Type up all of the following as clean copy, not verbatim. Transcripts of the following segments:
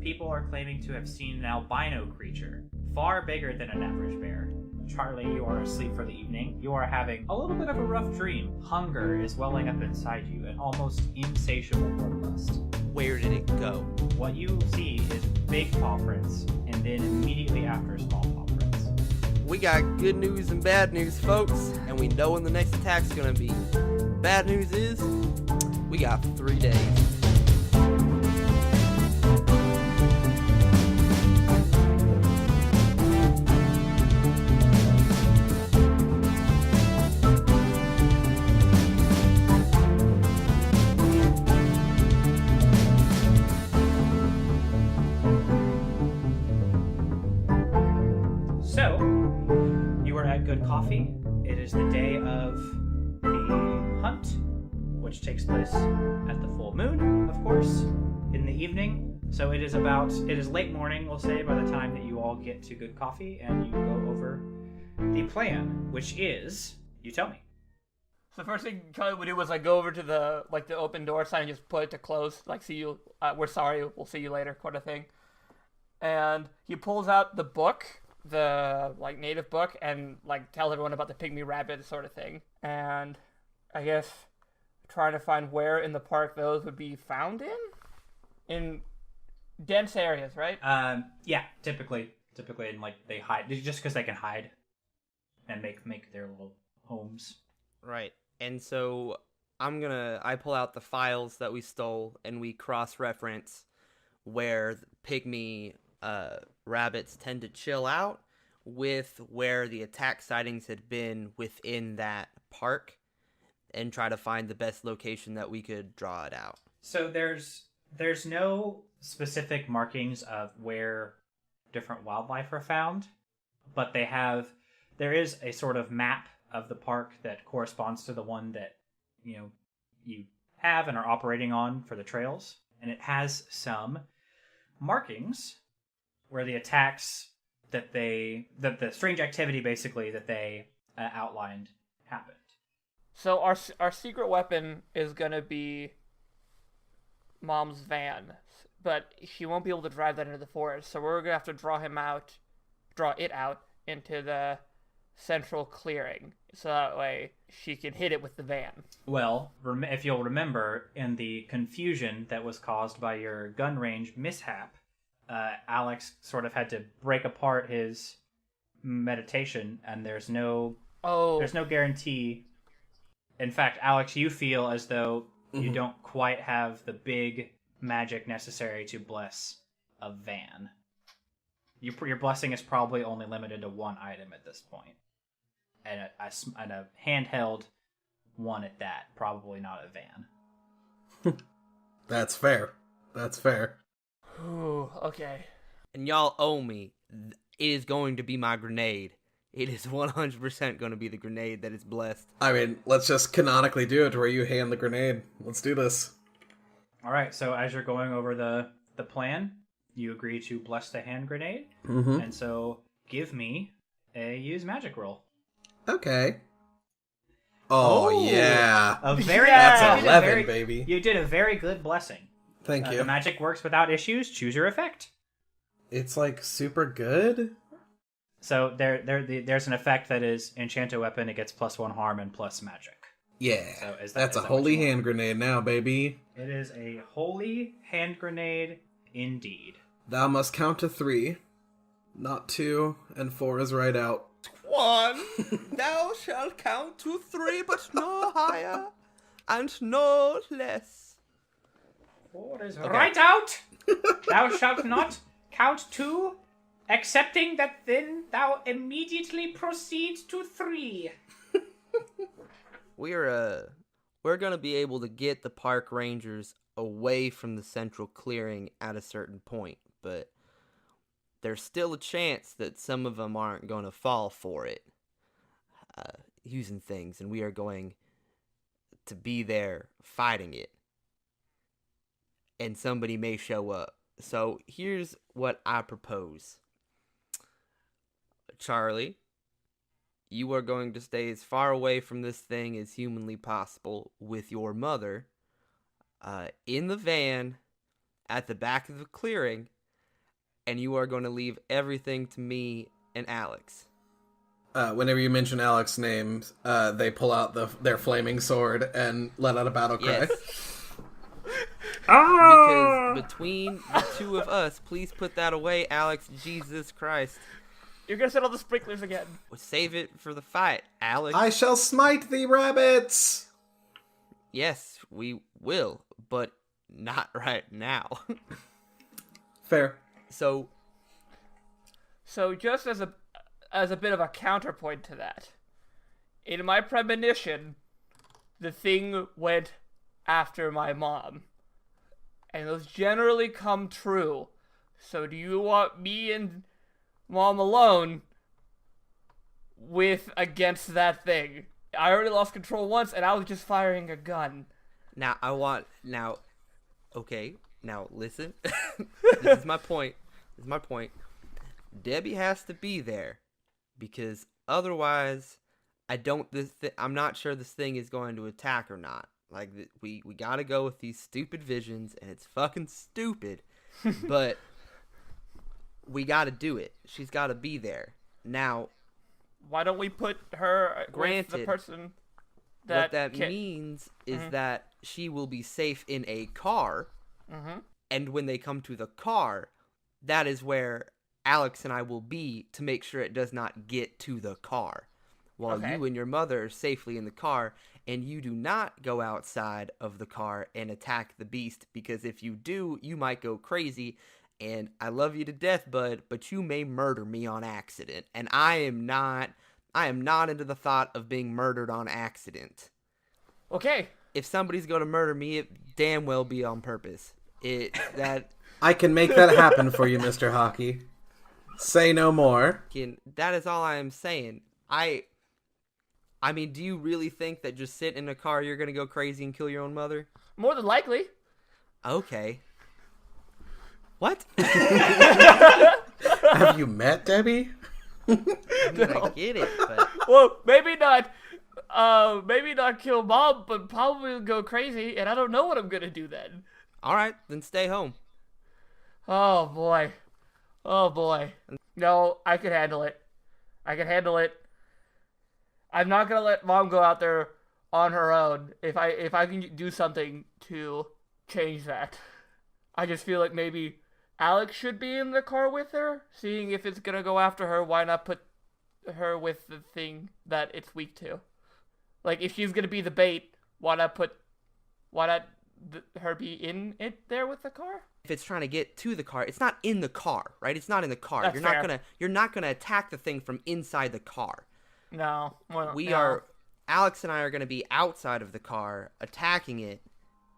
people are claiming to have seen an albino creature, far bigger than an average bear. Charlie, you are asleep for the evening. You are having a little bit of a rough dream. Hunger is welling up inside you, an almost insatiable bloodlust. Where did it go? What you see is big paw prints, and then immediately after, small paw prints. We got good news and bad news, folks, and we know when the next attack's gonna be. Bad news is, we got 3 days. Good coffee. It is the day of the hunt, which takes place at the full moon, of course, in the evening. So it is late morning, we'll say, by the time that you all get to good coffee and you go over the plan, which is, you tell me. So the first thing Charlie would do was go over to the open door sign and just put it to close, see you, we're sorry, we'll see you later, kind of thing. And he pulls out the book, the native book, and tells everyone about the pygmy rabbit sort of thing. And I guess trying to find where in the park those would be found in dense areas, right? Yeah, typically in they hide just because they can hide and make their little homes. Right. And so I pull out the files that we stole and we cross-reference where the pygmy rabbits tend to chill out with where the attack sightings had been within that park, and try to find the best location that we could draw it out. So there's no specific markings of where different wildlife are found, but there is a sort of map of the park that corresponds to the one that you have and are operating on for the trails, and it has some markings where the attacks that the strange activity basically that they outlined happened. So our secret weapon is gonna be Mom's van, but she won't be able to drive that into the forest. So we're gonna have to draw it out into the central clearing, so that way she can hit it with the van. Well, if you'll remember, in the confusion that was caused by your gun range mishap, Alex sort of had to break apart his meditation, and there's no guarantee. In fact, Alex, you feel as though you don't quite have the big magic necessary to bless a van. Your blessing is probably only limited to one item at this point, and a handheld one at that. Probably not a van. That's fair. Ooh, okay. And y'all owe me. It is going to be my grenade. It is 100% going to be the grenade that is blessed. I mean, let's just canonically do it where you hand the grenade. Let's do this. All right, so as you're going over the plan, you agree to bless the hand grenade. Mm-hmm. And so give me a use magic roll. Okay. Oh yeah. That's 11, baby. You did a very good blessing. Thank you. The magic works without issues. Choose your effect. It's super good. So there's an effect that is enchant a weapon. It gets +1 harm and plus magic. Yeah. So that's a holy hand grenade now, baby. It is a holy hand grenade indeed. Thou must count to 3, not 2, and 4 is right out. 1. Thou shalt count to 3, but no higher, and no less. 4 is right out. Thou shalt not count 2, excepting that then thou immediately proceed to 3. We're gonna be able to get the park rangers away from the central clearing at a certain point, but there's still a chance that some of them aren't gonna fall for it, using things, and we are going to be there fighting it. And somebody may show up. So here's what I propose. Charlie, you are going to stay as far away from this thing as humanly possible with your mother in the van at the back of the clearing, and you are going to leave everything to me and Alex. Whenever you mention Alex's name, they pull out their flaming sword and let out a battle cry. Yes. Because between the two of us, please put that away, Alex. Jesus Christ. You're gonna set all the sprinklers again. We'll save it for the fight, Alex. I shall smite thee, rabbits! Yes, we will, but not right now. Fair. So just as a bit of a counterpoint to that, in my premonition, the thing went after my mom. And those generally come true. So do you want me and Mom alone against that thing? I already lost control once, and I was just firing a gun. Okay, now listen. This is my point. Debbie has to be there, because otherwise, I'm not sure this thing is going to attack or not. Like, we gotta go with these stupid visions, and it's fucking stupid, but we gotta do it. She's gotta be there. Now, why don't we put her with the person that... What that means is that she will be safe in a car, and when they come to the car, that is where Alex and I will be to make sure it does not get to the car. While you and your mother are safely in the car, and you do not go outside of the car and attack the beast, because if you do, you might go crazy, and I love you to death, bud, but you may murder me on accident, and I am not into the thought of being murdered on accident. Okay. If somebody's going to murder me, it damn well be on purpose. I can make that happen for you, Mr. Hockey. Say no more. That is all I am saying. I mean, do you really think that just sitting in a car you're going to go crazy and kill your own mother? More than likely. Okay. What? Have you met Debbie? I mean, I get it, but... Well, maybe not kill Mom, but probably go crazy, and I don't know what I'm going to do then. All right, then stay home. Oh, boy. No, I can handle it. I'm not gonna let Mom go out there on her own if I can do something to change that. I just feel like maybe Alex should be in the car with her, seeing if it's gonna go after her. Why not put her with the thing that it's weak to? Like, if she's gonna be the bait, why not her be in it there with the car? If it's trying to get to the car, it's not in the car, right? It's not in the car. That's fair. You're not gonna attack the thing from inside the car. No. Well, Alex and I are going to be outside of the car, attacking it.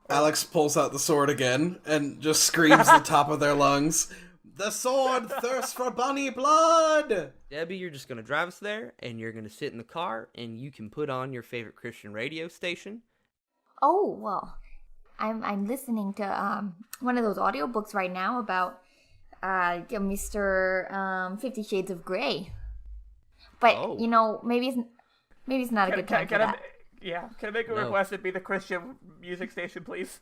Alex pulls out the sword again and just screams at the top of their lungs, "The sword thirsts for bunny blood!" Debbie, you're just going to drive us there, and you're going to sit in the car, and you can put on your favorite Christian radio station. Oh, well, I'm listening to one of those audiobooks right now about Mr. 50 Shades of Grey. But, maybe it's not a good time for that. Can I make a request to be the Christian music station, please?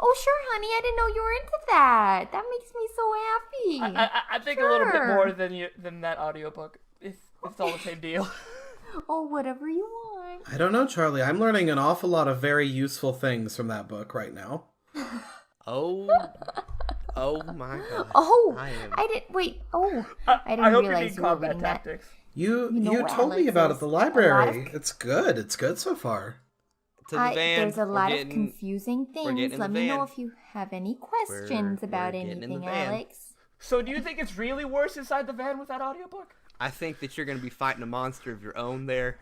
Oh, sure, honey. I didn't know you were into that. That makes me so happy. I think a little bit more than that audiobook. It's all the same deal. Oh, whatever you want. I don't know, Charlie. I'm learning an awful lot of very useful things from that book right now. Oh my God. Oh, I didn't realize you were reading tactics. that. You told me about it at the library. It's good. It's good so far. To the van. There's a lot of confusing things. Let me know if you have any questions about anything, Alex. So do you think it's really worse inside the van with that audiobook? I think that you're going to be fighting a monster of your own there,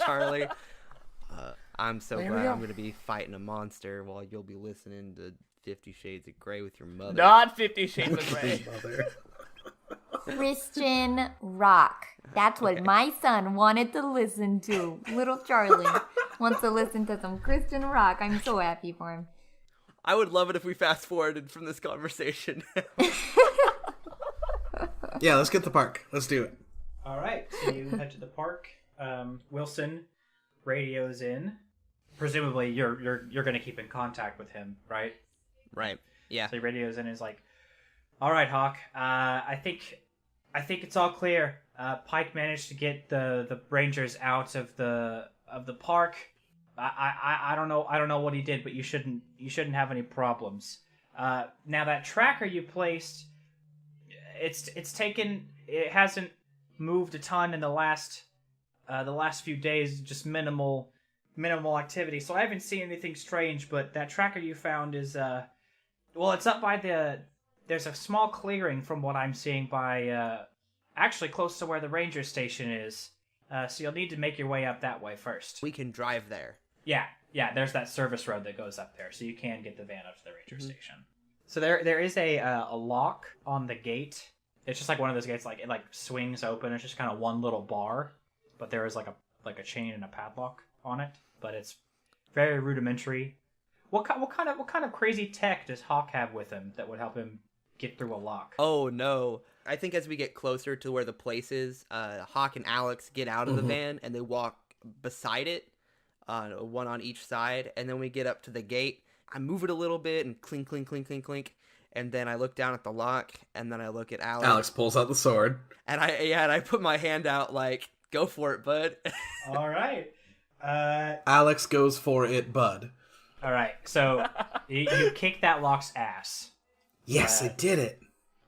Charlie. I'm so glad I'm going to be fighting a monster while you'll be listening to 50 Shades of Grey with your mother. Not 50 Shades of Grey. Christian rock. That's what my son wanted to listen to. Little Charlie wants to listen to some Christian rock. I'm so happy for him. I would love it if we fast forwarded from this conversation. Yeah, let's get to the park. Let's do it. All right, so you head to the park. Wilson radios in. Presumably, you're going to keep in contact with him, right? Right. Yeah. So he radios in and is like, All right, Hawk. I think it's all clear. Pike managed to get the Rangers out of the park. I don't know what he did, but you shouldn't have any problems. Now that tracker you placed, it hasn't moved a ton in the last few days, just minimal activity. So I haven't seen anything strange, but that tracker you found is it's up by there's a small clearing from what I'm seeing by actually close to where the ranger station is. So you'll need to make your way up that way first. We can drive there. Yeah, there's that service road that goes up there, so you can get the van up to the ranger station. So there is a lock on the gate. It's just like one of those gates, like it like swings open. It's just kind of one little bar, but there is like a chain and a padlock on it. But it's very rudimentary. What kind of crazy tech does Hawk have with him that would help him get through a lock? Oh no! I think as we get closer to where the place is, Hawk and Alex get out of the van and they walk beside it, one on each side. And then we get up to the gate. I move it a little bit and clink, clink, clink, clink, clink. And then I look down at the lock, and then I look at Alex. Alex pulls out the sword. And I put my hand out like, go for it, bud. All right. Alex goes for it, bud. All right. So you kick that lock's ass. Yes, I did it.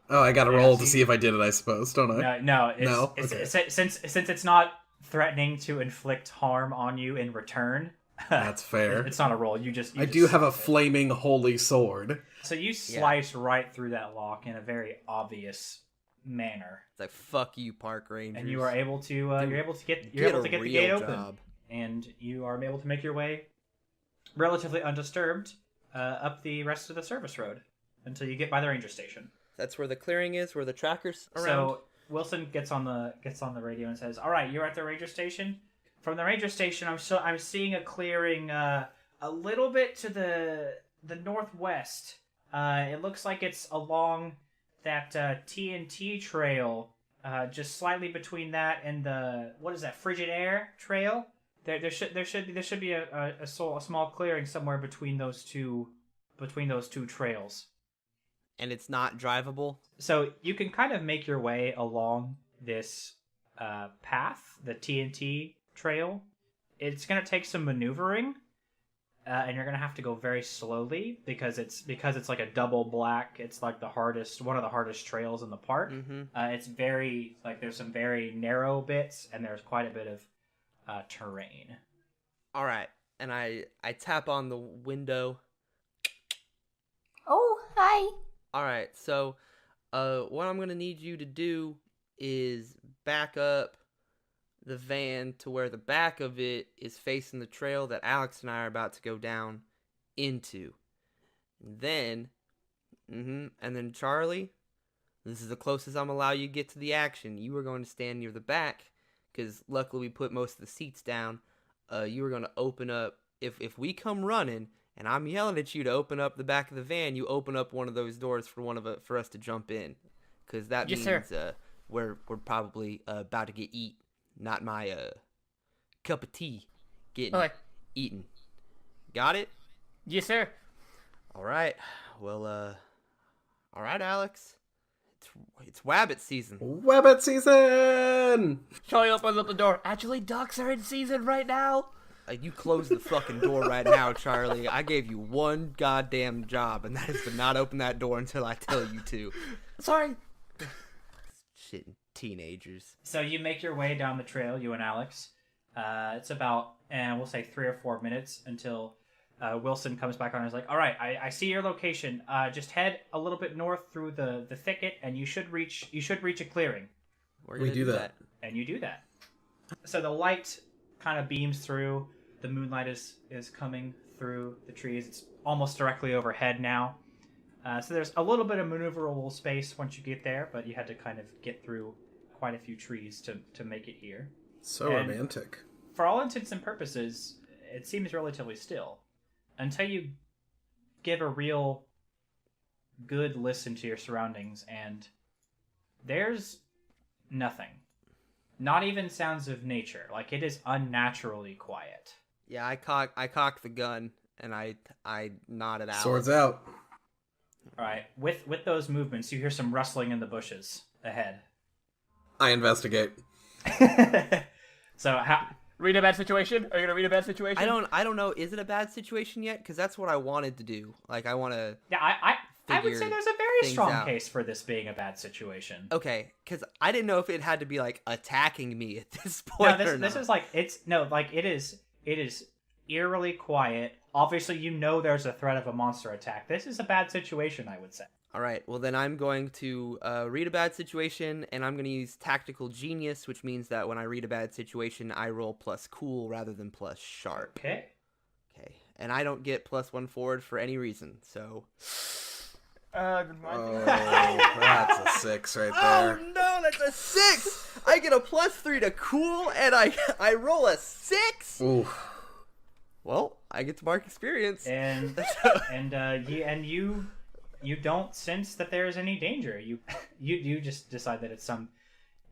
Oh, I got to roll to see if I did it, I suppose, don't I? No. Okay. Since it's not threatening to inflict harm on you in return. That's fair. It's not a roll. I do have a flaming holy sword. So you slice right through that lock in a very obvious manner. It's like, fuck you, park rangers. And you are able to get the gate open, and you are able to make your way relatively undisturbed up the rest of the service road until you get by the ranger station. That's where the clearing is, where the tracker's around. So Wilson gets on the radio and says, "All right, you're at the ranger station. From the ranger station, I'm seeing a clearing a little bit to the northwest. It looks like it's along that TNT trail, just slightly between that and the Frigid Air trail. There should be a small clearing somewhere between those two trails. And it's not drivable. So you can kind of make your way along this path, the TNT trail. It's going to take some maneuvering, and you're going to have to go very slowly because it's like a double black. It's like one of the hardest trails in the park. It's very there's some very narrow bits, and there's quite a bit of terrain. All right, and I tap on the window. Oh, hi. All right, so what I'm going to need you to do is back up the van to where the back of it is facing the trail that Alex and I are about to go down into. And then Charlie, this is the closest I'm going to allow you to get to the action. You are going to stand near the back, because luckily we put most of the seats down. You are going to open up, if we come running, and I'm yelling at you to open up the back of the van, you open up one of those doors for us to jump in, because that means we're probably about to get eat, not my cup of tea getting eaten. Got it? Yes, sir. All right. Well, all right, Alex. It's Wabbit season. Wabbit season! Charlie opens up the door. Actually, ducks are in season right now. You close the fucking door right now, Charlie. I gave you one goddamn job, and that is to not open that door until I tell you to. Sorry. Shit, teenagers. So you make your way down the trail, you and Alex. It's about, we'll say 3 or 4 minutes until Wilson comes back on and is like, all right, I see your location. Just head a little bit north through the thicket, and you should reach a clearing. We do that. And you do that. So the light kind of beams through. The moonlight is coming through the trees. It's almost directly overhead now. So there's a little bit of maneuverable space once you get there, but you had to kind of get through quite a few trees to make it here. So romantic. For all intents and purposes, it seems relatively still. Until you give a real good listen to your surroundings, and there's nothing. Not even sounds of nature. Like, it is unnaturally quiet. Yeah, I cock the gun, and I nod at Alex. Swords out. All right. With those movements, you hear some rustling in the bushes ahead. I investigate. So how? Read a bad situation? Are you gonna read a bad situation? I don't know. Is it a bad situation yet? Because that's what I wanted to do. Like, I want to. Yeah, I would say there's a very things strong out. case for this being a bad situation. Okay, because I didn't know if it had to be like attacking me at this point. No, or this not. is like it is eerily quiet. Obviously, you know there's a threat of a monster attack. This is a bad situation, I would say. All right. Well, then I'm going to read a bad situation, and I'm going to use Tactical Genius, which means that when I read a bad situation, I roll plus cool rather than plus sharp. Okay. Okay. And I don't get +1 forward for any reason, so. Good Oh, morning. that's a 6 right Oh there. no, that's a 6! I get a +3 to cool, and I roll a 6. Ooh. Well, I get to mark experience. And you don't sense that there is any danger. You just decide that it's some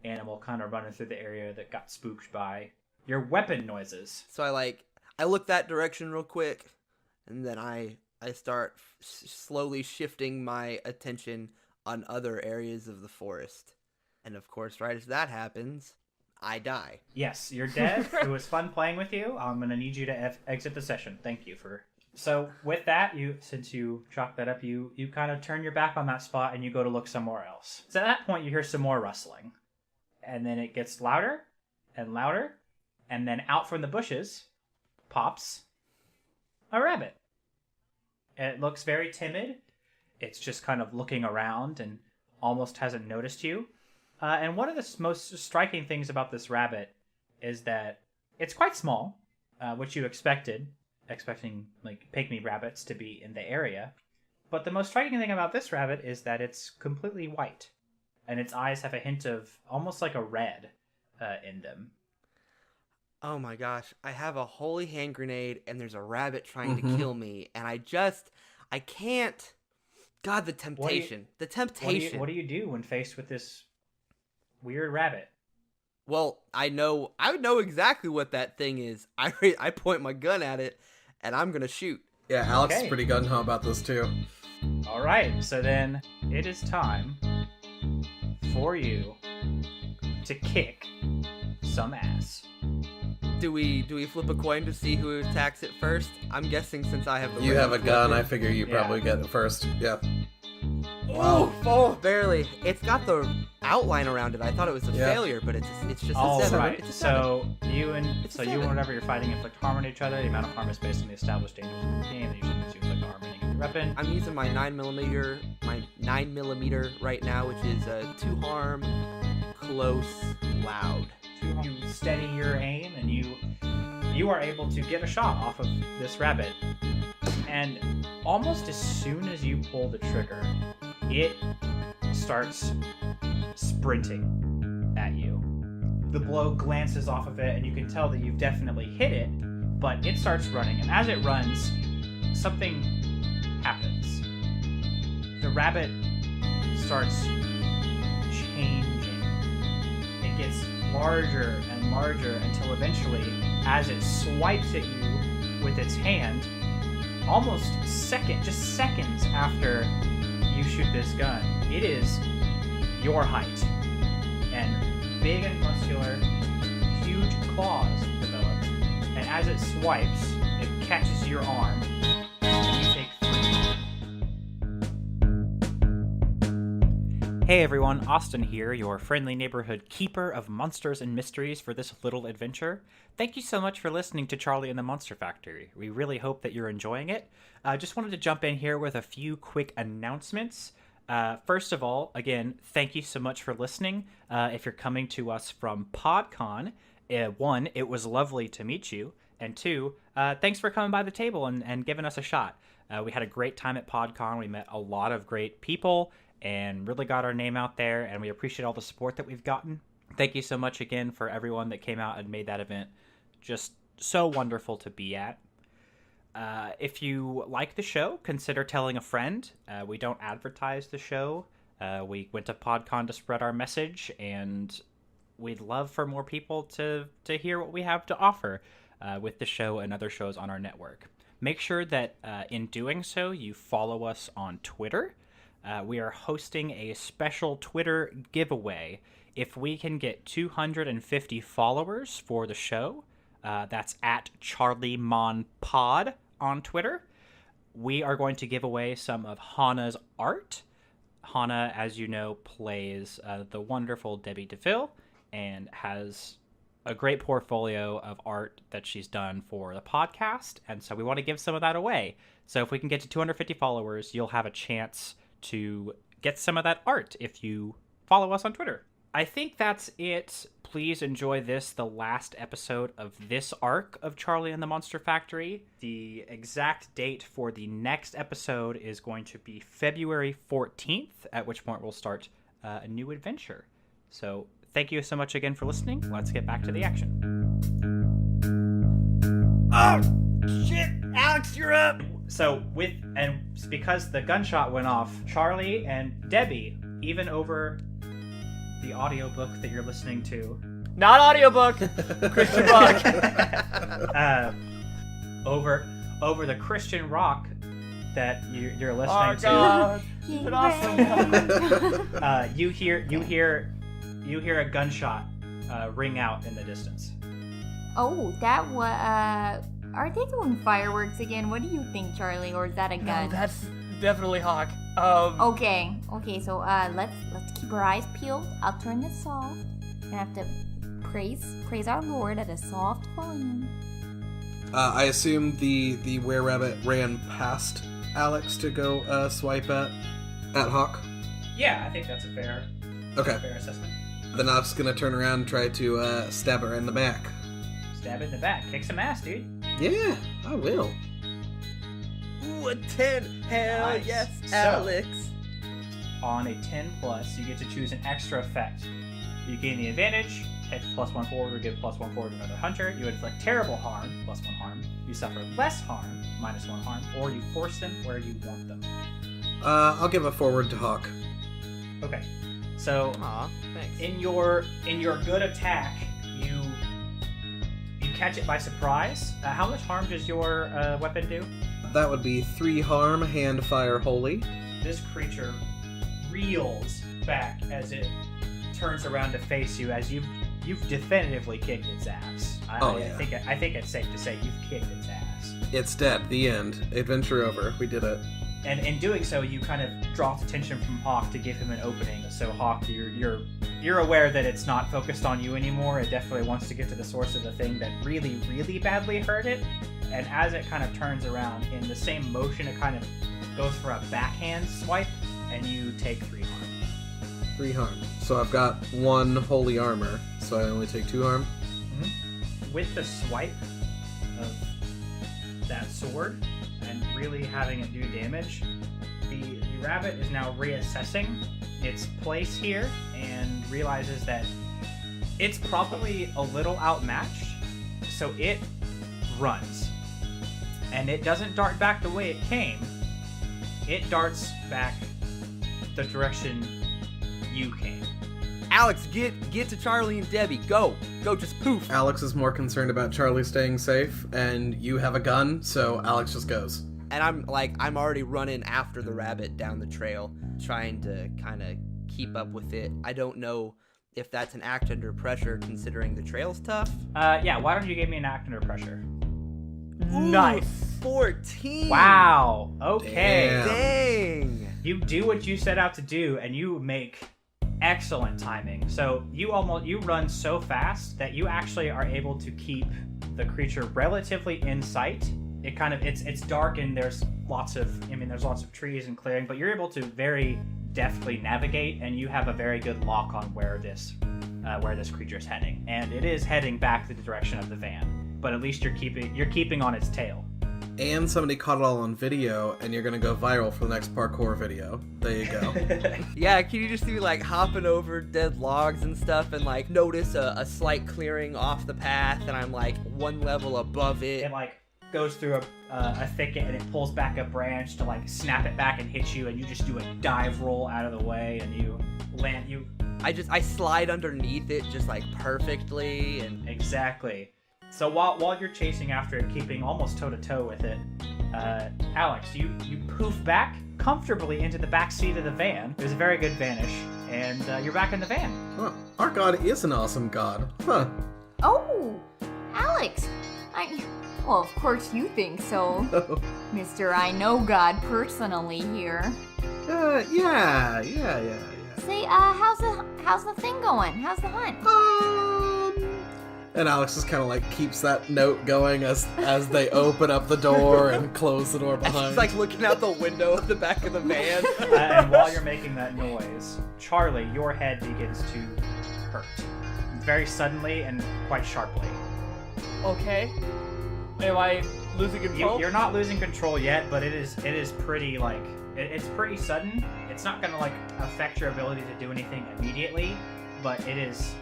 animal kind of running through the area that got spooked by your weapon noises. So I look that direction real quick, and then I start slowly shifting my attention on other areas of the forest. And of course, right as that happens, I die. Yes, you're dead. It was fun playing with you. I'm gonna need you to exit the session. Thank you for. So with that, since you chalked that up, you kind of turn your back on that spot and you go to look somewhere else. So at that point, you hear some more rustling, and then it gets louder and louder, and then out from the bushes pops a rabbit. It looks very timid. It's just kind of looking around and almost hasn't noticed you. And one of the most striking things about this rabbit is that it's quite small, which you expecting like pygmy rabbits to be in the area. But the most striking thing about this rabbit is that it's completely white, and its eyes have a hint of almost like a red in them. Oh my gosh, I have a holy hand grenade and there's a rabbit trying to kill me, and I can't. God, the temptation. The temptation. What do you do when faced with this weird rabbit? Well, I know exactly what that thing is. I point my gun at it and I'm going to shoot. Yeah, Alex Okay. is pretty gung-ho about this too. All right, so then it is time for you to kick some ass. Do we flip a coin to see who attacks it first? I'm guessing since I have the You have a range gun, I weapon. figure you Yeah. probably get it first. Yeah. Oh, barely. It's got the outline around it. I thought it was a Yeah. failure, but it's just All a 7. right, It's a 7. so you and It's a so you 7. and whatever you're fighting inflict harm on each other. The amount of harm is based on the established dangers of the game, and you should use inflict harm on your weapon. I'm using my 9mm right now, which is 2 harm, close, loud. You steady your aim, and you are able to get a shot off of this rabbit. And almost as soon as you pull the trigger, it starts sprinting at you. The blow glances off of it, and you can tell that you've definitely hit it, but it starts running, and as it runs, something happens. The rabbit starts changing. It gets larger and larger until eventually, as it swipes at you with its hand, almost just seconds after you shoot this gun, it is your height. And big and muscular, huge claws develop. And as it swipes, it catches your arm. And you take 3. Hey everyone, Austin here, your friendly neighborhood keeper of monsters and mysteries for this little adventure. Thank you so much for listening to Charlie and the Monster Factory. We really hope that you're enjoying it. Just wanted to jump in here with a few quick announcements. First of all, again, thank you so much for listening. If you're coming to us from PodCon, 1, it was lovely to meet you, and 2, thanks for coming by the table and giving us a shot. We had a great time at PodCon. We met a lot of great people and really got our name out there, and we appreciate all the support that we've gotten. Thank you so much again for everyone that came out and made that event just so wonderful to be at. If you like the show, consider telling a friend. We don't advertise the show. We went to PodCon to spread our message, and we'd love for more people to hear what we have to offer with the show and other shows on our network. make sure that in doing so, you follow us on Twitter. We are hosting a special Twitter giveaway. If we can get 250 followers for the show, that's at CharlieMonPod on Twitter, we are going to give away some of Hannah's art. Hannah, as you know, plays the wonderful Debbie Deville and has a great portfolio of art that she's done for the podcast, and so we want to give some of that away. So if we can get to 250 followers, you'll have a chance to get some of that art if you follow us on Twitter. I think that's it. Please enjoy this, the last episode of this arc of Charlie and the Monster Factory. The exact date for the next episode is going to be February 14th, at which point we'll start a new adventure. So thank you so much again for listening. Let's get back to the action. Oh, shit! Alex, you're up! So because the gunshot went off, Charlie and Debbie, even over the audiobook that you're listening to. Not audiobook! Christian rock! over the Christian rock that you're listening Oh, to. God. It's an awesome. You hear a gunshot ring out in the distance. Oh, that was. Are they doing fireworks again? What do you think, Charlie? Or is that a gun? No, that's definitely Hawk. Okay. So let's keep our eyes peeled. I'll turn this off. And have to praise our Lord at a soft volume. I assume the were-rabbit ran past Alex to go swipe at Hawk. Yeah, I think that's a fair assessment. Then I'm just gonna turn around and try to stab her in the back. Stab it in the back. Kick some ass, dude. Yeah, I will. Ooh, a 10! Hell Nice. yes, So- Alex! On a 10+, you get to choose an extra effect. You gain the advantage, hit +1 forward, or give +1 forward to another hunter. You inflict terrible harm, +1 harm. You suffer less harm, -1 harm. Or you force them where you want them. I'll give a forward to Hawk. Okay. So Aw, thanks. in your good attack, you catch it by surprise. How much harm does your weapon do? That would be 3 harm, hand fire holy. This creature reels back as it turns around to face you, as you've definitively kicked its ass. Yeah. I think it's safe to say you've kicked its ass. It's dead. The end. Adventure over. We did it. And in doing so, you kind of draw attention from Hawk to give him an opening. So Hawk, you're aware that it's not focused on you anymore. It definitely wants to get to the source of the thing that really, really badly hurt it. And as it kind of turns around, in the same motion, it kind of goes for a backhand swipe, and you take 3 harm. 3 harm. So I've got 1 holy armor, so I only take 2 harm. With the swipe of that sword and really having it do damage, the rabbit is now reassessing its place here and realizes that it's probably a little outmatched, so it runs. And it doesn't dart back the way it came. It darts back the direction you came. Alex, get to Charlie and Debbie. Go, just poof. Alex is more concerned about Charlie staying safe, and you have a gun, so Alex just goes. And I'm already running after the rabbit down the trail, trying to kind of keep up with it. I don't know if that's an act under pressure, considering the trail's tough. Yeah, why don't you give me an act under pressure? Nice. 14. Wow. Okay. Damn. Dang. You do what you set out to do, and you make excellent timing. So you run so fast that you actually are able to keep the creature relatively in sight. It's dark and there's lots of trees and clearing, but you're able to very deftly navigate, and you have a very good lock on where this creature is heading, and it is heading back the direction of the van. But at least you're keeping on its tail. And somebody caught it all on video, and you're gonna go viral for the next parkour video. There you go. Yeah, can you just see like hopping over dead logs and stuff, and like notice a slight clearing off the path, and I'm like 1 level above it. It like goes through a thicket, and it pulls back a branch to like snap it back and hit you, and you just do a dive roll out of the way, and you land. I slide underneath it just like perfectly, and Exactly. So while you're chasing after it, keeping almost toe to toe with it, Alex, you poof back comfortably into the back seat of the van. It was a very good vanish, and you're back in the van. Huh. Our god is an awesome god. Huh. Oh, Alex. Well, of course you think so. Mr. I know God personally here. Yeah. Say, how's the thing going? How's the hunt? And Alex just kind of like keeps that note going as they open up the door and close the door behind. She's like looking out the window of the back of the van. And while you're making that noise, Charlie, your head begins to hurt. Very suddenly and quite sharply. Okay. Am I losing control? You're not losing control yet, but it is pretty like it's pretty sudden. It's not gonna like affect your ability to do anything immediately, but it is.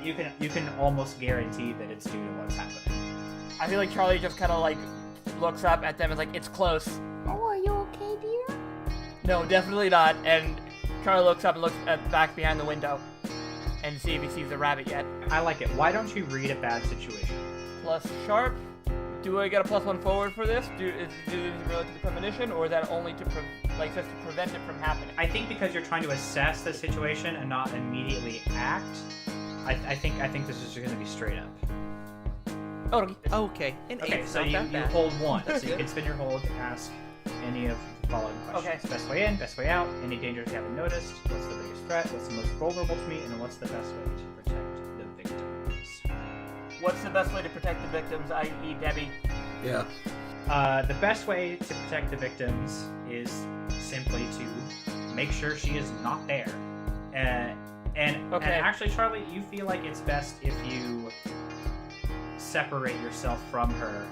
You can almost guarantee that it's due to what's happening. I feel like Charlie just kind of like looks up at them and is like, it's close. Oh, are you okay, dear? No, definitely not. And Charlie looks up and looks at the back behind the window and see if he sees the rabbit yet. I like it. Why don't you read a bad situation? Plus sharp. Do I get a +1 forward for this? Is it related to premonition, or is that only to just to prevent it from happening? I think because you're trying to assess the situation and not immediately act. I think this is going to be straight up. Oh, Okay. Okay, so you hold 1. So you can spin your hold to ask any of the following questions. Okay. Best way in, best way out, any dangers you haven't noticed, what's the biggest threat, what's the most vulnerable to me, and what's the best way to protect the victims. What's the best way to protect the victims, i.e. Debbie? Yeah. The best way to protect the victims is simply to make sure she is not there. And actually, Charlie, you feel like it's best if you separate yourself from her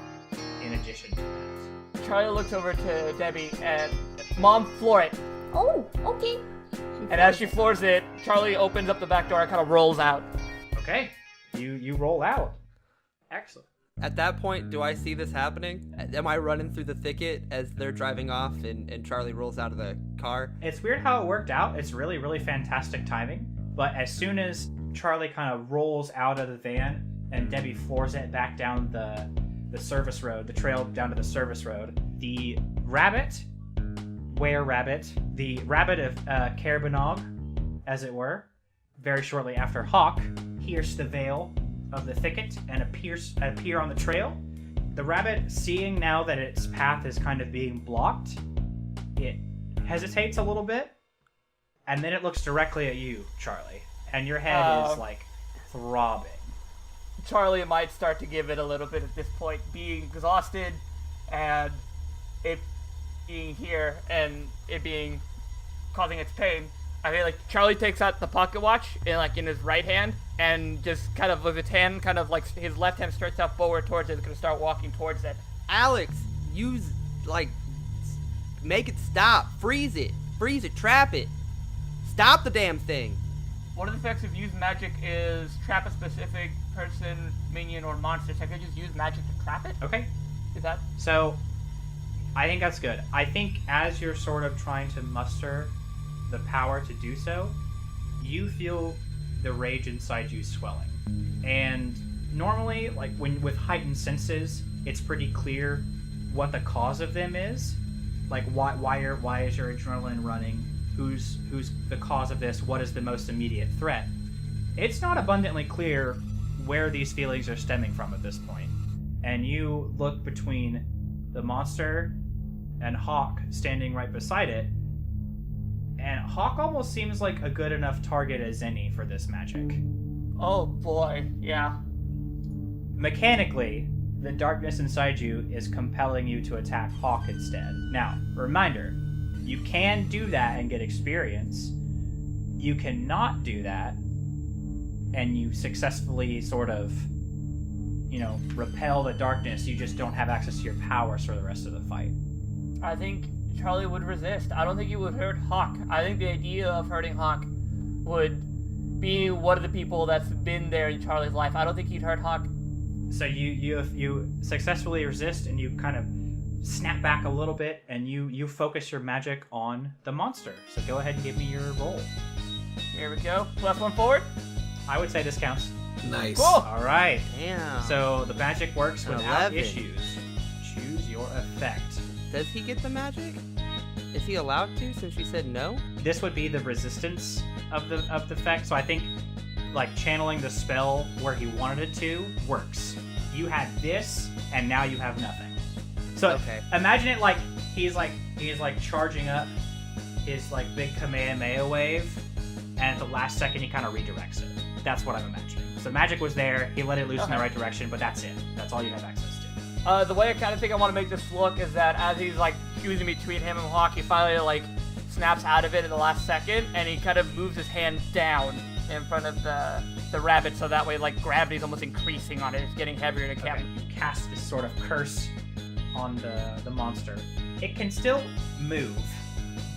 in addition to that. Charlie looks over to Debbie and, Mom, floor it. Oh, okay. And as she floors it, Charlie opens up the back door and kind of rolls out. Okay, you roll out. Excellent. At that point, do I see this happening? Am I running through the thicket as they're driving off and Charlie rolls out of the car? It's weird how it worked out. It's really, really fantastic timing. But as soon as Charlie kind of rolls out of the van and Debbie floors it back down the service road, the trail down to the service road, the rabbit the rabbit of Carabanog, as it were, very shortly after Hawk pierce the veil of the thicket and appear on the trail. The rabbit, seeing now that its path is kind of being blocked, it hesitates a little bit, and then it looks directly at you, Charlie, and your head is like throbbing. Charlie might start to give it a little bit at this point, being exhausted and it being here and it being causing its pain. I feel like Charlie takes out the pocket watch in his right hand and just kind of with his hand kind of like his left hand stretched out forward towards it, is gonna start walking towards it. Alex, make it stop, freeze it, trap it, stop the damn thing. One of the effects of use magic is trap a specific person, minion, or monster. So I could just use magic to trap it? Okay. Is that? So, I think that's good. I think as you're sort of trying to muster the power to do so, you feel the rage inside you swelling. And normally, like with heightened senses, it's pretty clear what the cause of them is. Like why is your adrenaline running? Who's the cause of this? What is the most immediate threat? It's not abundantly clear where these feelings are stemming from at this point. And you look between the monster and Hawk standing right beside it, and Hawk almost seems like a good enough target as any for this magic. Oh boy, yeah. Mechanically, the darkness inside you is compelling you to attack Hawk instead. Now, reminder, you can do that and get experience. You cannot do that, and you successfully sort of, repel the darkness. You just don't have access to your powers for the rest of the fight. I think Charlie would resist. I don't think he would hurt Hawk. I think the idea of hurting Hawk would be one of the people that's been there in Charlie's life. I don't think he'd hurt Hawk. So you successfully resist, and you kind of snap back a little bit, and you focus your magic on the monster. So go ahead and give me your roll. Here we go. +1 forward. I would say this counts. Nice. Cool. All right. Damn. So the magic works without 11. issues. Choose your effect. Does he get the magic? Is he allowed to, since you said no? This would be the resistance of the effect. So I think like channeling the spell where he wanted it to works. You had this, and now you have nothing. So Okay. imagine it like he's charging up his like big Kamehameha wave, and at the last second he kind of redirects it. That's what I'm imagining. So magic was there, he let it loose in the right direction, but that's it. That's all you have access to. The way I kind of think I want to make this look is that as he's like choosing between him and Hawk, he finally like snaps out of it in the last second, and he kind of moves his hand down in front of the rabbit, so that way like gravity's almost increasing on it. It's getting heavier to Okay, you cast this sort of curse on the monster. It can still move,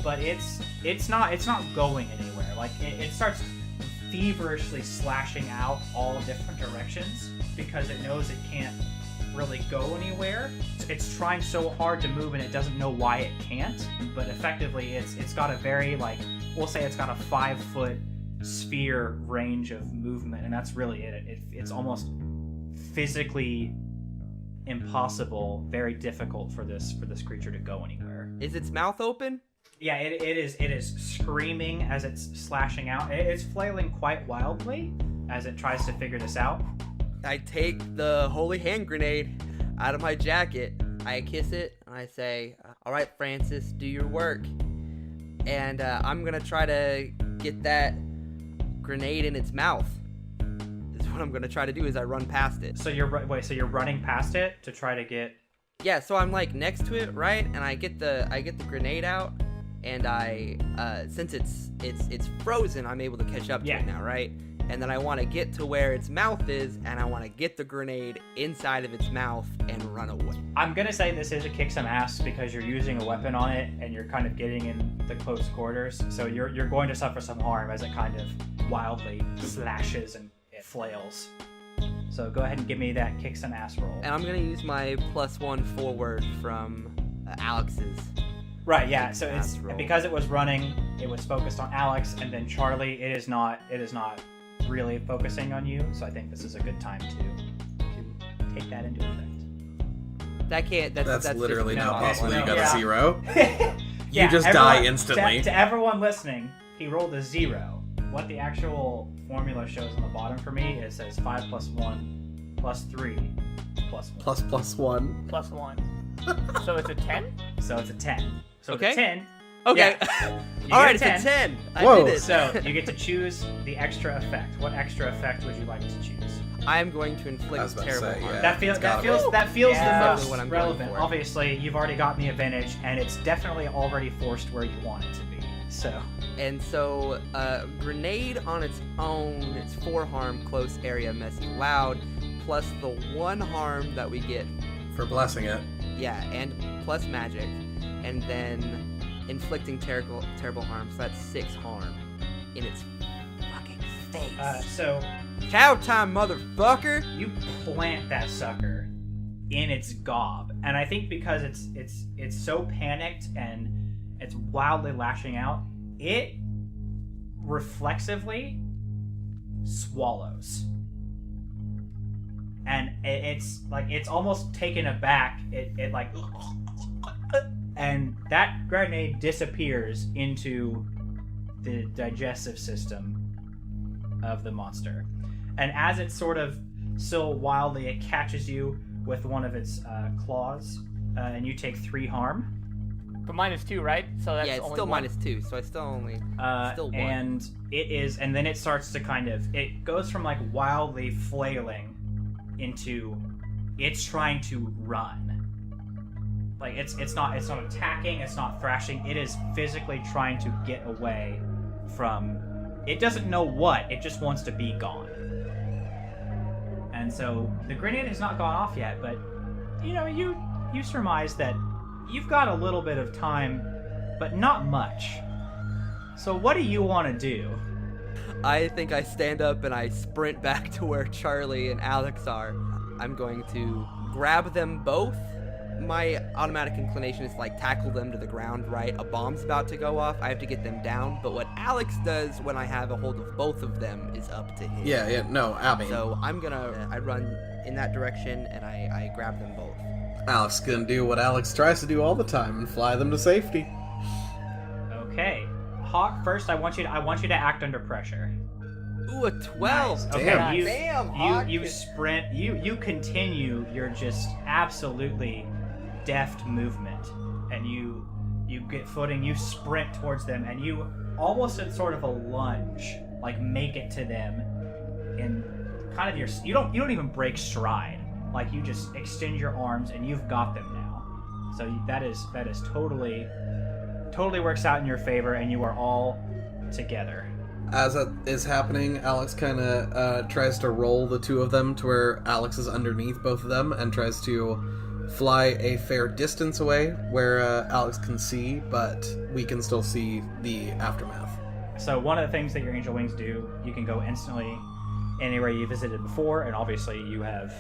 but it's not going anywhere. Like it starts feverishly slashing out all different directions because it knows it can't really go anywhere. It's trying so hard to move and it doesn't know why it can't, but effectively it's got a very like, we'll say it's got a 5-foot sphere range of movement, and that's really it. It's almost physically impossible, very difficult for this creature to go anywhere. Is its mouth open? Yeah, it is screaming as it's slashing out. It's flailing quite wildly as it tries to figure this out. I take the holy hand grenade out of my jacket. I kiss it and I say, "All right, Francis, do your work." And I'm gonna try to get that grenade in its mouth. That's what I'm gonna try to do. Is I run past it. So you're running past it to try to get. Yeah, so I'm like next to it, right? And I get the grenade out, and I since it's frozen, I'm able to catch up to it now, right? And then I want to get to where its mouth is, and I want to get the grenade inside of its mouth and run away. I'm gonna say this is a kick some ass because you're using a weapon on it and you're kind of getting in the close quarters. So you're going to suffer some harm as it kind of wildly slashes and it flails. So go ahead and give me that kick some ass roll. And I'm gonna use my +1 forward from Alex's. Right, yeah. So it's roll. because it was running, it was focused on Alex, and then Charlie. It is not really focusing on you. So I think this is a good time to take that into effect. That can't. That's literally just not no, possible. no, You got yeah. a 0. Yeah, just everyone- die instantly. To everyone listening, he rolled a 0. What the actual formula shows on the bottom for me, it says 5 + 1 + 3 + 1. ++1. +1. So it's a 10? So it's a 10. So Okay. it's a 10. Okay. Yeah. You All get right, it's a 10. I Whoa. did it. So you get to choose the extra effect. What extra effect would you like to choose? I am going to I was inflict about to terrible say, harm. yeah. That feels it's gotta that feels Yeah. the Exactly most what I'm going relevant. for. Obviously, you've already gotten the advantage, and it's definitely already forced where you want it to be. So And so, grenade on its own, it's 4 harm, close area, messy, loud, plus the 1 harm that we get, For blessing it. yeah, and plus magic, and then inflicting terrible harm, so that's 6 harm in its fucking face. so Chow time, motherfucker! you plant that sucker in its gob, and I think because it's so panicked and it's wildly lashing out, it reflexively swallows, and it's almost taken aback. It like, and that grenade disappears into the digestive system of the monster. And as it's sort of still wildly, it catches you with one of its claws, and you take 3 harm. But -2, right? So that's Yeah, it's only still one. -2, so I still only... Still 1. And and then it starts to it goes from like wildly flailing into it's trying to run. Like it's not attacking, it's not thrashing, it is physically trying to get away from, it doesn't know what, it just wants to be gone. And so the grenade has not gone off yet, but you surmise that you've got a little bit of time, but not much. So what do you want to do? I think I stand up and I sprint back to where Charlie and Alex are. I'm going to grab them both my automatic inclination is to, like, tackle them to the ground, right? A bomb's about to go off. I have to get them down. But what Alex does when I have a hold of both of them is up to him. Yeah, no, I mean, So I run in that direction, and I grab them both. Alex gonna do what Alex tries to do all the time and fly them to safety. Okay. Hawk, first I want you to act under pressure. Ooh, a 12. Nice. Okay, Damn. you sprint, you continue your just absolutely deft movement, and you get footing, you sprint towards them, and you almost in sort of a lunge, like make it to them in kind of you don't even break stride. Like you just extend your arms and you've got them now. So that is totally works out in your favor, and you are all together. As that is happening, Alex kind of tries to roll the two of them to where Alex is underneath both of them and tries to fly a fair distance away where Alex can see, but we can still see the aftermath. So one of the things that your angel wings do, you can go instantly anywhere you visited before, and obviously you have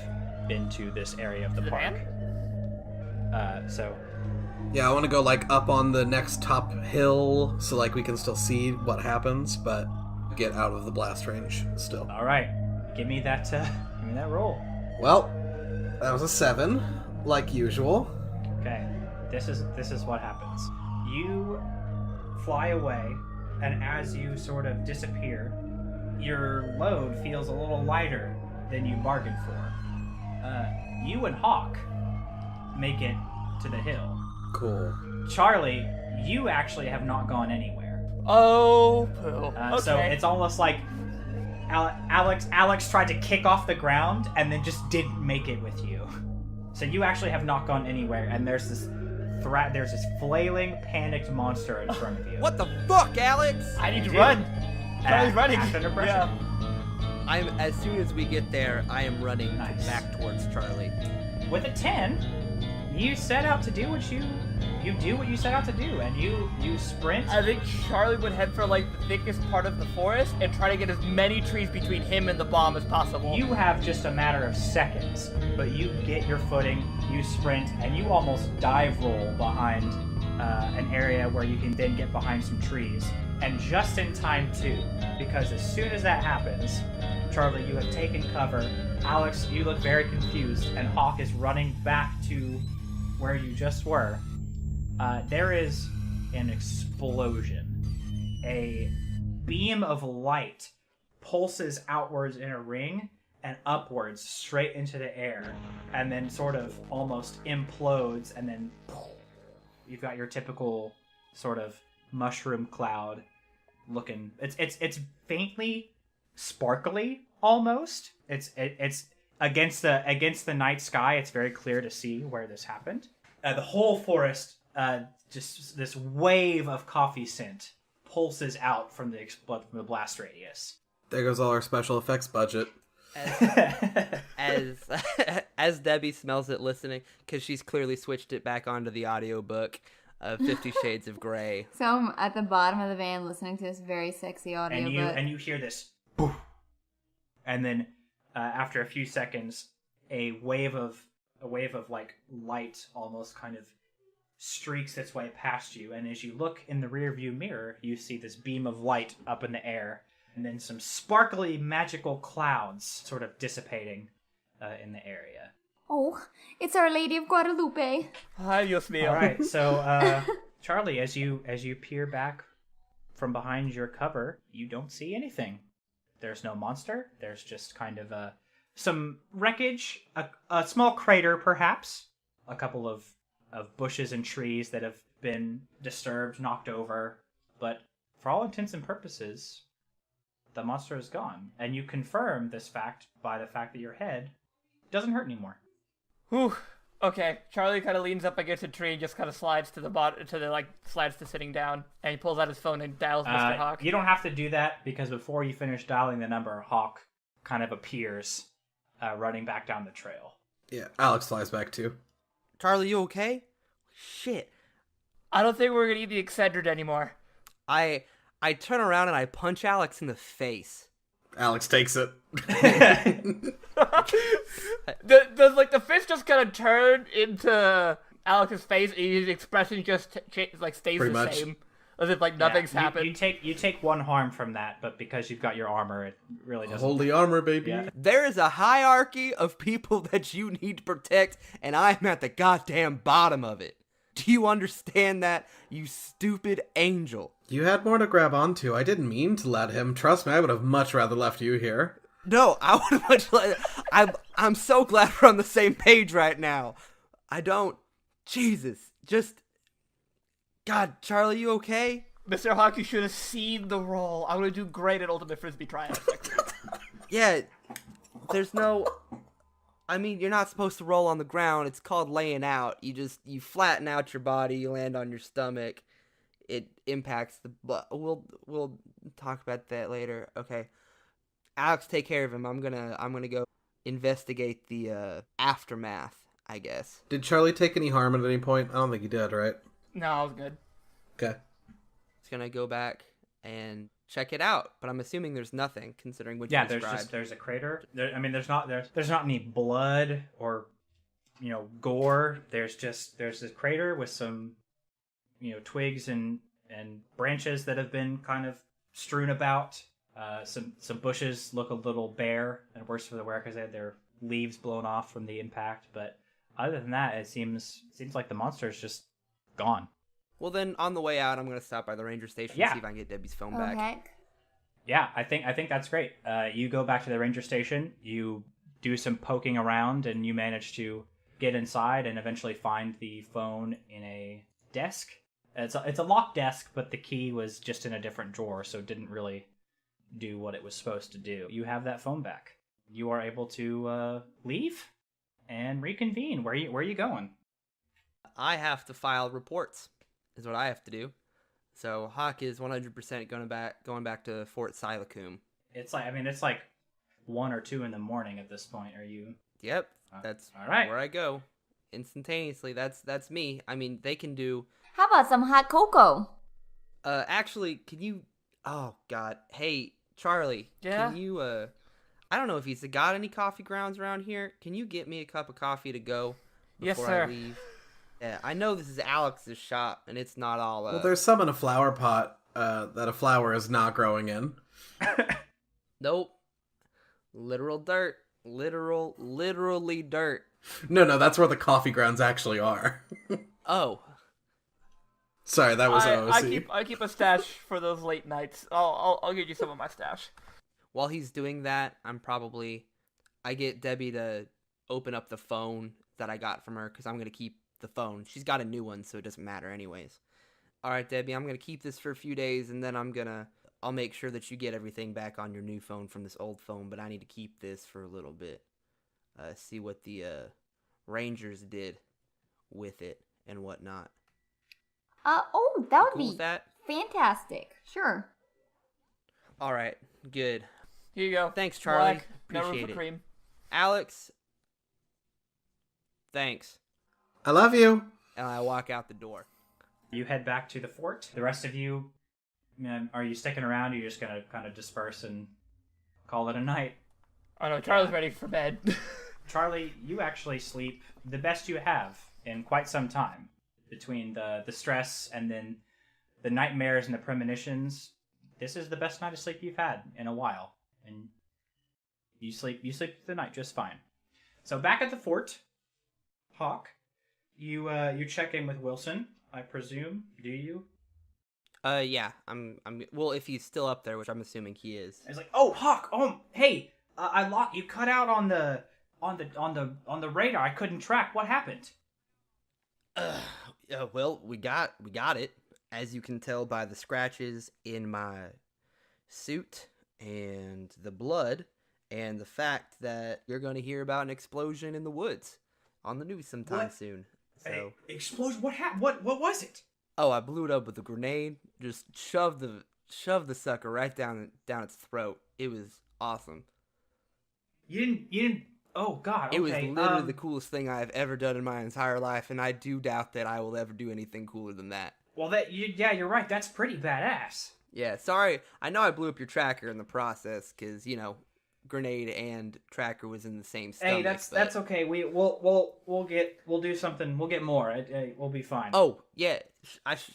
been to this area of the park. So Yeah, I want to go like up on the next top hill so like we can still see what happens, but get out of the blast range still. all right, give me that roll. Well, that was a 7, like usual. Okay, this is what happens. You fly away, and as you sort of disappear, your load feels a little lighter than you bargained for. You and Hawk make it to the hill. Cool. Charlie, you actually have not gone anywhere. Oh, poo. Okay. So it's almost like Alex tried to kick off the ground and then just didn't make it with you. So you actually have not gone anywhere, and there's this flailing, panicked monster in front of you. What the fuck, Alex? I need to run. Charlie's running. Act under pressure. Yeah. As soon as we get there, I am running Nice. back towards Charlie. With a 10, you set out to do what you do what you set out to do, and you sprint. I think Charlie would head for like the thickest part of the forest and try to get as many trees between him and the bomb as possible. You have just a matter of seconds, but you get your footing, you sprint, and you almost dive roll behind an area where you can then get behind some trees. And just in time too, because as soon as that happens, Charlie, you have taken cover. Alex, you look very confused, and Hawk is running back to where you just were. There is an explosion. A beam of light pulses outwards in a ring and upwards straight into the air, and then sort of almost implodes, and then you've got your typical sort of mushroom cloud looking. It's faintly sparkly almost. It's against the night sky. It's very clear to see where this happened. The whole forest, just this wave of coffee scent pulses out from the blast radius. There goes all our special effects budget. As Debbie smells it listening, because she's clearly switched it back onto the audiobook of 50 Shades of Grey. So I'm at the bottom of the van listening to this very sexy audiobook. And you hear this poof, and then after a few seconds, a wave of like light almost kind of streaks its way past you, and as you look in the rearview mirror, you see this beam of light up in the air, and then some sparkly magical clouds sort of dissipating in the area. Oh, it's Our Lady of Guadalupe. Ay, Dios mío. All right, so Charlie, as you peer back from behind your cover, you don't see anything. There's no monster. There's just kind of some wreckage, a small crater perhaps, a couple of bushes and trees that have been disturbed, knocked over, but for all intents and purposes, the monster is gone. And you confirm this fact by the fact that your head doesn't hurt anymore. Whew. Okay, Charlie kind of leans up against a tree and just kind of slides to the bottom, slides to sitting down, and he pulls out his phone and dials Mr. Hawk. You don't have to do that, because before you finish dialing the number, Hawk kind of appears, running back down the trail. Yeah, Alex flies back too. Charlie, you okay? Shit. I don't think we're gonna eat the Excedrin anymore. I turn around and I punch Alex in the face. Alex takes it. Does like the fist just kind of turn into Alex's face, his expression just stays Pretty the much. same, as if nothing's happened. You take one harm from that, but because you've got your armor, it really doesn't. Holy armor, baby. Yeah. There is a hierarchy of people that you need to protect, and I'm at the goddamn bottom of it. Do you understand that, you stupid angel? You had more to grab onto. I didn't mean to let him. Trust me, I would have much rather left you here. No, I would have much like. I'm so glad we're on the same page right now. I don't. Jesus, just. God, Charlie, you okay? Mr. Hawk, you should have seen the roll. I'm gonna do great at Ultimate Frisbee Triumph. Yeah, there's no. I mean, you're not supposed to roll on the ground. It's called laying out. You flatten out your body. You land on your stomach. It impacts the blood. We'll talk about that later. Okay, Alex, take care of him. I'm gonna go investigate the aftermath, I guess. Did Charlie take any harm at any point? I don't think he did, right? No, I was good. Okay. It's gonna go back and check it out, but I'm assuming there's nothing considering what you Yeah, described. there's a crater. There's not any blood or gore. There's this crater with some twigs and branches that have been kind of strewn about. Some bushes look a little bare and worse for the wear because they had their leaves blown off from the impact. But other than that, it seems like the monster's just gone. Well, then on the way out, I'm gonna stop by the ranger station and see if I can get Debbie's phone back. Okay. Yeah, I think that's great. You go back to the ranger station, you do some poking around, and you manage to get inside and eventually find the phone in a desk. It's a locked desk, but the key was just in a different drawer, so it didn't really do what it was supposed to do. You have that phone back. You are able to leave and reconvene. Where are you going? I have to file reports, is what I have to do. So Hawk is 100% going back to Fort Silacum. It's like 1 or 2 in the morning at this point. Are you? Yep, that's all right. where I go instantaneously. That's me. I mean, they can do. How about some hot cocoa? Actually, can you? Oh God, hey Charlie. Yeah? Can you? I don't know if he's got any coffee grounds around here. Can you get me a cup of coffee to go Yes, before sir. I leave? Yeah, I know this is Alex's shop, and it's not all. Well, there's some in a flower pot that a flower is not growing in. Nope. Literal dirt. Literally dirt. No, that's where the coffee grounds actually are. Oh. Sorry, that was OC. I keep a stash for those late nights. I'll give you some of my stash. While he's doing that, I get Debbie to open up the phone that I got from her, because I'm going to keep the phone. She's got a new one, so it doesn't matter anyways. All right, Debbie, I'm going to keep this for a few days, and then I'll make sure that you get everything back on your new phone from this old phone, but I need to keep this for a little bit. See what the Rangers did with it and whatnot. Oh, that would Cool be with that? fantastic. Sure. All right, good. Here you go. Thanks, Charlie. Black, no room Appreciate for it. cream. Alex, thanks. I love you. And I walk out the door. You head back to the fort. The rest of you, are you sticking around? Or are you just gonna kind of disperse and call it a night? Oh no, Charlie's ready for bed. Charlie, you actually sleep the best you have in quite some time. Between the stress and then the nightmares and the premonitions, this is the best night of sleep you've had in a while, and you sleep the night just fine. So back at the fort, Hawk, you check in with Wilson, I presume. Do you? Yeah, I'm. Well, if he's still up there, which I'm assuming he is. It's like, oh, Hawk, hey, you cut out on the radar. I couldn't track. What happened? Well, we got it, as you can tell by the scratches in my suit and the blood and the fact that you're going to hear about an explosion in the woods on the news sometime soon. So, explosion? What happened? What was it? oh, I blew it up with a grenade. Just shoved the sucker right down its throat. It was awesome. You didn't. Oh God! Okay. It was literally the coolest thing I've ever done in my entire life, and I do doubt that I will ever do anything cooler than that. Well, you're right. That's pretty badass. Yeah, sorry. I know I blew up your tracker in the process, because, grenade and tracker was in the same stomach. Hey, that's okay. We'll do something. We'll get more. We'll be fine. Oh yeah,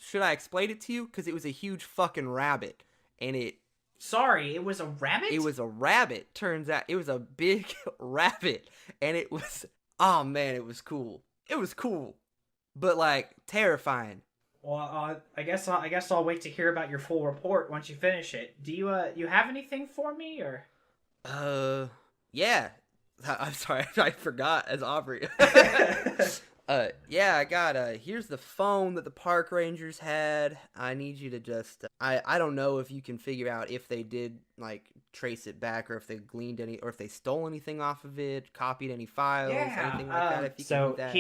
should I explain it to you? Because it was a huge fucking rabbit, and it. Sorry, it was a rabbit? It was a rabbit. Turns out it was a big rabbit, and it was. Oh man, it was cool. It was cool, but like terrifying. Well, I guess I'll wait to hear about your full report once you finish it. Do you have anything for me or? Yeah. I'm sorry, I forgot as Aubrey. Yeah, I got here's the phone that the park rangers had. I need you to just I don't know if you can figure out if they did like trace it back or if they gleaned any or if they stole anything off of it, copied any files, anything like that. If you can do that.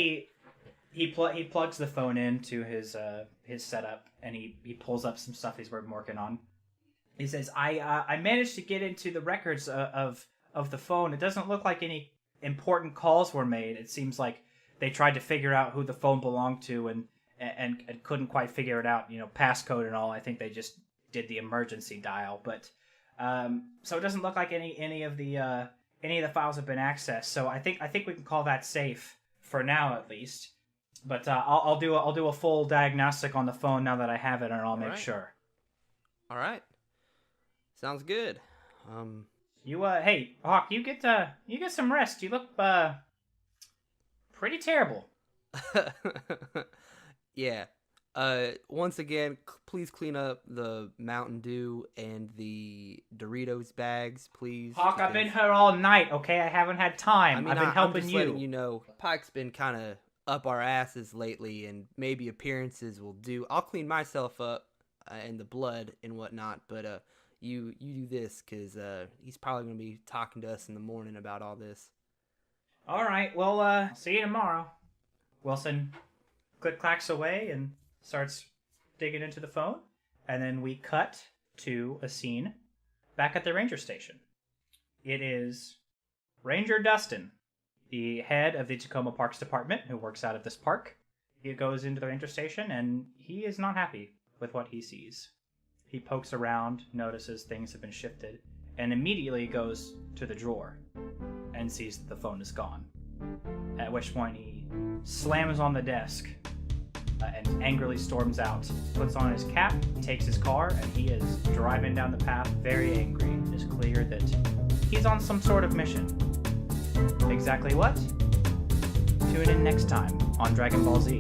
He plugs the phone into his setup and he pulls up some stuff he's been working on. He says, I managed to get into the records of the phone. It doesn't look like any important calls were made. It seems like they tried to figure out who the phone belonged to and couldn't quite figure it out. You know, passcode and all. I think they just did the emergency dial. But so it doesn't look like any of the files have been accessed. So I think we can call that safe for now at least. But I'll do a full diagnostic on the phone now that I have it, and I'll make sure. All right. Sounds good. Hey, Hawk, you get some rest. You look pretty terrible. Yeah. Once again, please clean up the Mountain Dew and the Doritos bags, please. Hawk, I've been here all night, okay? I haven't had time. I've been helping I'm just letting you know, Pike's been kind of up our asses lately, and maybe appearances will do. I'll clean myself up and the blood and whatnot, but you do this, because he's probably going to be talking to us in the morning about all this. All right, well, see you tomorrow. Wilson click-clacks away and starts digging into the phone, and then we cut to a scene back at the ranger station. It is Ranger Dustin, the head of the Tacoma Parks Department, who works out of this park. He goes into the ranger station, and he is not happy with what he sees. He pokes around, notices things have been shifted, and immediately goes to the drawer and sees that the phone is gone. At which point he slams on the desk and angrily storms out, puts on his cap, takes his car, and he is driving down the path very angry. It is clear that he's on some sort of mission. Exactly what? Tune in next time on Dragon Ball Z.